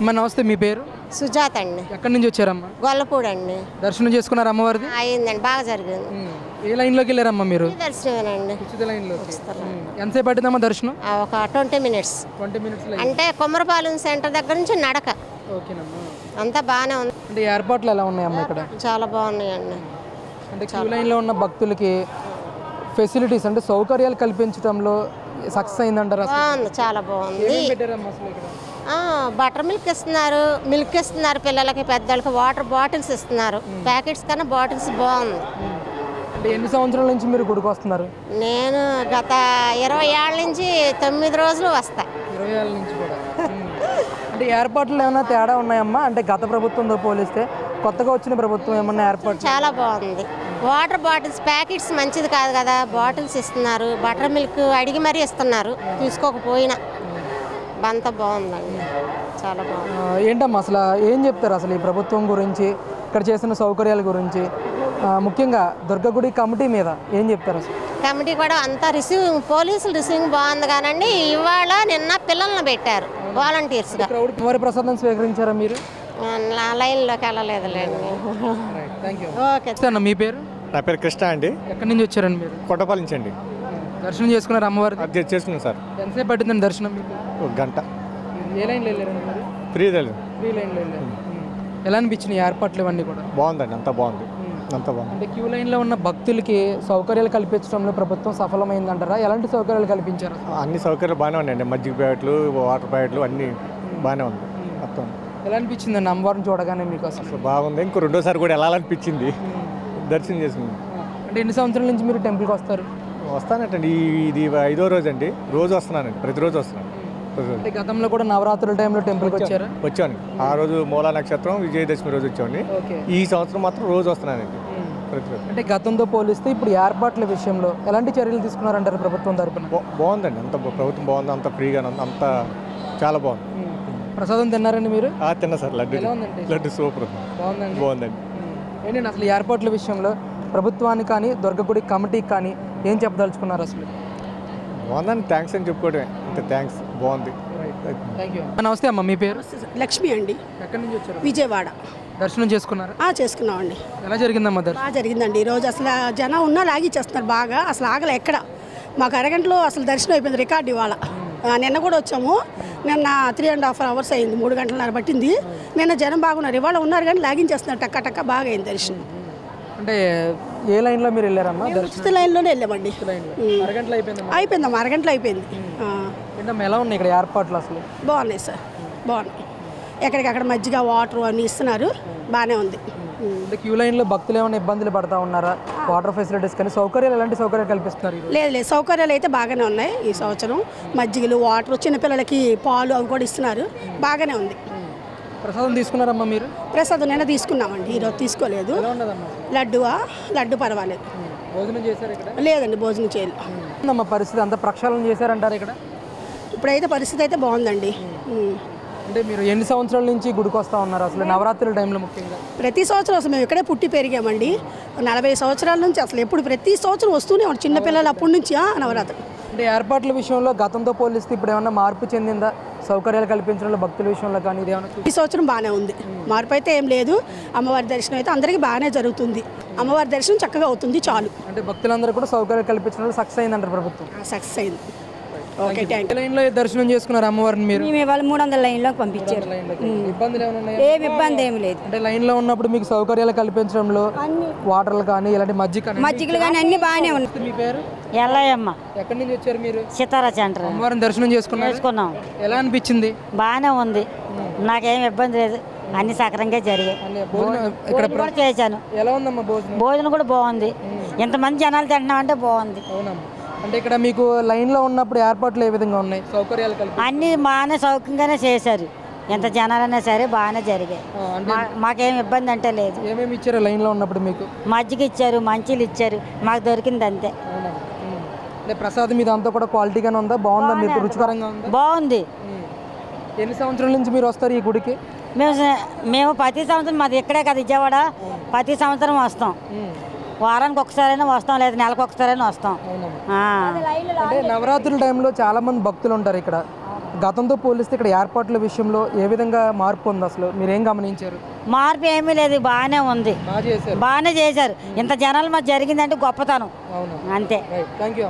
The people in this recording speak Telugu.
అమ్మ నమస్తే, మీ పేరు? సుజాత అండి. ఎక్కడి నుంచి వచ్చారమ్మా? గొల్లపూడి అండి. దర్శనం చేసుకున్నారు అమ్మవారిది? అయిందండి, బాగా జరిగింది. ఏ లైన్లోకి వెళ్ళారమ్మా మీరు? దర్శనమేనండి. ఉచిత లైన్లో. ఎంతసేపు పట్టిందమ్మా దర్శనం? ఒక 20 మినిట్స్. 20 మినిట్స్ అంటే కొమ్మరపాలెం సెంటర్ దగ్గర నుంచి నడక. ఓకేనమ్మా. అంతా బాగానే ఉంది. అంటే ఏర్పాట్లు ఎలా ఉన్నాయమ్మా ఇక్కడ? చాలా బాగున్నాయండి. అంటే క్యూ లైన్లో ఉన్న భక్తులకి ఫెసిలిటీస్ అంటే సౌకర్యాలు కల్పించడంలో సక్సెస్ అయిందంటారా? బాగుంది, చాలా బాగుంది. ఏమేం పెట్టారమ్మా అసలు ఇక్కడ? బటర్ మిల్క్ ఇస్తున్నారు, మిల్క్ ఇస్తున్నారు పిల్లలకి, పెద్దలకి వాటర్ బాటిల్స్ ఇస్తున్నారు. ప్యాకెట్స్ కన్నా బాటిల్స్ బాగుంది. అంటే ఎన్ని సంవత్సరాల నుంచి మీరు గుడికి వస్తున్నారు? నేను గత 20 ఏళ్ళ నుంచి 9 రోజులు వస్తా. 20 ఏళ్ళ నుంచి కూడా. అంటే ఏర్పాట్లు ఏమైనా తేడా ఉన్నాయమ్మా? అంటే గత ప్రభుత్వంతో పోలిస్తే కొత్తగా వచ్చిన ప్రభుత్వం ఏమన్నా ఏర్పాటు? చాలా బాగుంది. వాటర్ బాటిల్స్ ప్యాకెట్స్ మంచిది కాదు కదా, బాటిల్స్ ఇస్తున్నారు. బటర్ మిల్క్ అడిగి మరీ ఇస్తున్నారు, తీసుకోకపోయినా. అంతా బాగుందండి, చాలా బాగుంది. ఏంటమ్మా అసలు ఏం చెప్తారు అసలు ఈ ప్రభుత్వం గురించి, ఇక్కడ చేసిన సౌకర్యాల గురించి, ముఖ్యంగా దుర్గగుడి కమిటీ మీద ఏం చెప్తారు అసలు? కమిటీ కూడా అంతా పోలీసులు రిసీవింగ్ బాగుంది కానండి. ఇవాళ నిన్న పిల్లల్ని పెట్టారు వాలంటీర్స్గా. మరి ప్రసాదం స్వీకరించారా మీరు? లైన్లోకి వెళ్ళలేదులేండి. ఓకే. మీ పేరు? నా పేరు కృష్ణ అండి. ఎక్కడి నుంచి వచ్చారండి మీరు? కొట్టపాలి నుంచి అండి. దర్శనం చేసుకున్నారు అమ్మవారి? అది చేసుకున్నాను సార్. ఎంతసేపు పట్టిందండి దర్శనం మీకు? 1 గంట. ఏ లైన్లో వెళ్ళారండి మీరు? ఫ్రీ లేదు. ఫ్రీ లైన్లో వెళ్ళారు. ఎలా అనిపించినాయి ఏర్పాట్లు ఇవన్నీ కూడా? బాగుందండి, అంతా బాగుంది, అంతా బాగుంది. అంటే క్యూ లైన్లో ఉన్న భక్తులకి సౌకర్యాలు కల్పించడంలో ప్రభుత్వం సఫలమైందంటారా? ఎలాంటి సౌకర్యాలు కల్పించారు? అన్ని సౌకర్యాలు బాగానే ఉన్నాయండి. మజ్జిగ ప్యాకెట్లు, వాటర్ ప్యాకెట్లు అన్నీ బాగానే ఉంది మొత్తం. ఎలా అనిపించిందండి అమ్మవారిని చూడగానే మీకు? అసలు బాగుంది. ఇంకో రెండోసారి కూడా వెళ్ళాలనిపించింది. దర్శనం చేసుకుంది. అంటే ఎన్ని సంవత్సరాల నుంచి మీరు టెంపుల్కి వస్తారు? వస్తానంటండి. ఇది 5వ రోజు అండి. రోజు వస్తున్నానండి, ప్రతిరోజు వస్తున్నాను. అంటే గతంలో కూడా నవరాత్రుల టైంలో టెంపుల్కి వచ్చారా? వచ్చాను. ఆ రోజు మూలా నక్షత్రం, విజయదశమి రోజు వచ్చామండి. ఈ సంవత్సరం మాత్రం రోజు వస్తున్నానండి, ప్రతిరోజు. అంటే గతంతో పోలిస్తే ఇప్పుడు ఏర్పాట్ల విషయంలో ఎలాంటి చర్యలు తీసుకున్నారంటారు ప్రభుత్వం తరపున? బాగుందండి, అంత ప్రభుత్వం బాగుంది, అంత ఫ్రీగా అంత చాలా బాగుంది. ప్రసాదం తిన్నారండి మీరు? తిన్నా సార్. లడ్డు సూపర్ బాగుందండి. బాగుందండి. ఏంటండి అసలు ఏర్పాట్ల విషయంలో ప్రభుత్వానికి కానీ దుర్గగుడి కమిటీకి కానీ ఏం చెప్పదలుచుకున్నారు అసలు? బాగుందని థ్యాంక్స్ అని చెప్పుకోవడమే. అంతే, థ్యాంక్స్. బాగుంది. Thank you. నమస్తే అమ్మ, మీ పేరు? లక్ష్మి అండి. ఎక్కడి నుంచి వచ్చారు? విజయవాడ. దర్శనం చేసుకున్నారా? చేసుకున్నామండి. ఎలా జరిగిందమ్మా దర్శనం? బాగా జరిగిందండి. ఈరోజు అసలు జనం ఉన్నా లాగిచ్చేస్తున్నారు బాగా. అసలు ఆగలే ఎక్కడ. మాకు అరగంటలో అసలు దర్శనం అయిపోయింది, రికార్డు ఇవాళ. నిన్న కూడా వచ్చాము. నిన్న 3.5 hours అయింది, 3 గంటలన్నర పట్టింది. నిన్న జనం బాగున్నారు, ఇవాళ ఉన్నారు కానీ లాగించేస్తున్నారు. టక్క టక్క బాగా అయింది దర్శనం. అంటే ఏ లైన్లో మీరు వెళ్ళారమ్మా? ఉచిత లైన్లోనే వెళ్ళామండి. అరగంటలో అయిపోయిందమ్మా? అయిపోయిందమ్మా, అరగంటలో అయిపోయింది. ఏంటమ్మా ఎలా ఉన్నాయి ఇక్కడ ఏర్పాట్లు అసలు? బాగున్నాయి సార్, బాగున్నాయి. ఎక్కడికక్కడ మజ్జిగ, వాటర్ అన్నీ ఇస్తున్నారు, బాగానే ఉంది. అంటే క్యూ లైన్లో భక్తులు ఏమైనా ఇబ్బందులు పడతా ఉన్నారా? వాటర్ ఫెసిలిటీస్ కానీ సౌకర్యాలు ఎలాంటి సౌకర్యాలు కల్పిస్తున్నారు? లేదు, సౌకర్యాలు అయితే బాగానే ఉన్నాయి ఈ సంవత్సరం. మజ్జిగలు, వాటర్, చిన్నపిల్లలకి పాలు అవి కూడా ఇస్తున్నారు, బాగానే ఉంది. ప్రసాదం తీసుకున్నారమ్మా మీరు? ప్రసాదం నిన్న తీసుకున్నామండి, ఈరోజు తీసుకోలేదు. లడ్డు పర్వాలేదు. భోజనం చేశారు ఇక్కడ? లేదండి, భోజనం చేయలేదు. పరిస్థితి అంతా ప్రక్షాళన చేశారంటారు ఇక్కడ? ఇప్పుడైతే పరిస్థితి అయితే బాగుందండి. అంటే మీరు ఎన్ని సంవత్సరాల నుంచి గుడికి వస్తూ ఉన్నారు అసలు నవరాత్రుల టైంలో? ముఖ్యంగా ప్రతి సంవత్సరం అసలు మేము ఇక్కడే పుట్టి పెరిగామండి. 40 సంవత్సరాల నుంచి అసలు ఎప్పుడు ప్రతి సంవత్సరం వస్తూనే ఉన్నాం, చిన్నపిల్లలు అప్పటి నుంచి నవరాత్రి. అంటే ఏర్పాట్ల విషయంలో గతంతో పోలిస్తే ఇప్పుడు ఏమన్నా మార్పు చెందిందా? సౌకర్యాలు కల్పించడంలో భక్తుల విషయంలో కానీ ఇదేమన్నా? ఈ సంవత్సరం బాగానే ఉంది, మార్పు అయితే ఏం లేదు. అమ్మవారి దర్శనం అయితే అందరికీ బాగానే జరుగుతుంది. అమ్మవారి దర్శనం చక్కగా అవుతుంది, చాలు. అంటే భక్తులందరూ కూడా సౌకర్యాలు కల్పించడంలో సక్సెస్ అయిందంటారు ప్రభుత్వం? సక్సెస్ అయింది. Okay, thank you. లైన్లో దర్శనం చేసుకున్నారు అమ్మవారిని మీరు? మేము ఇవాళ 300 లైన్లోకి పంపించారు. ఇబ్బందులు ఏమైనా ఉన్నాయా? ఏమి ఇబ్బంది ఏమి లేదు. అంటే లైన్లో ఉన్నప్పుడు మీకు సౌకర్యాలు కల్పించడంలో వాటర్లు కానీ ఇలాంటి మజ్జిగలు కానీ అన్ని బాగానే ఉన్నాయి. మీ పేరు? ఎల్లయ్యమ్మ. ఎక్కడి నుంచి వచ్చారు మీరు? సితారా సెంటర్. అమ్మవారిని దర్శనం చేసుకున్నాం. ఎలా అనిపించింది? బాగానే ఉంది, నాకేం ఇబ్బంది లేదు, అన్ని సక్రంగా జరిగాయి. ఇక్కడ చేశాను. ఎలా ఉందమ్మా భోజనం? భోజనం కూడా బాగుంది, ఇంతమంది జనాలు తింటున్నామంటే బాగుంది. అవునమ్మా. అంటే ఇక్కడ మీకు లైన్లో ఉన్నప్పుడు ఏర్పాట్లు ఏ విధంగా ఉన్నాయి? సౌకర్యాలు అన్ని బాగానే సౌకర్యంగానే చేశారు, ఎంత జనాలైనా సరే బాగానే జరిగాయి, మాకేం ఇబ్బంది అంటే లేదు. ఏమేమి ఇచ్చారు లైన్లో ఉన్నప్పుడు మీకు? మజ్జిగ ఇచ్చారు, మంచిలు ఇచ్చారు, మాకు దొరికింది అంతే. అంటే ప్రసాదం మీద అంతా కూడా క్వాలిటీగానే ఉందా? బాగుందా? మీకు రుచికరంగా ఉందా? బాగుంది. ఎన్ని సంవత్సరాల నుంచి మీరు వస్తారు ఈ గుడికి? మేము ప్రతి సంవత్సరం, మాది ఇక్కడే కదా విజయవాడ, ప్రతి సంవత్సరం వస్తాం. వారానికి ఒకసారైనా వస్తాం, లేదా నెలకు ఒకసారైనా వస్తాం. అంటే నవరాత్రుల టైంలో చాలా మంది భక్తులు ఉంటారు ఇక్కడ. గతంతో పోలిస్తే ఇక్కడ ఏర్పాట్ల విషయంలో ఏ విధంగా మార్పు ఉంది అసలు మీరేం గమనించారు? మార్పు ఏమీ లేదు, బాగానే ఉంది, బాగా చేశారు. బాగానే చేశారు. ఇంత జనాల మధ్య జరిగిందంటే గొప్పతనం అవును, అంతే. Right, thank you.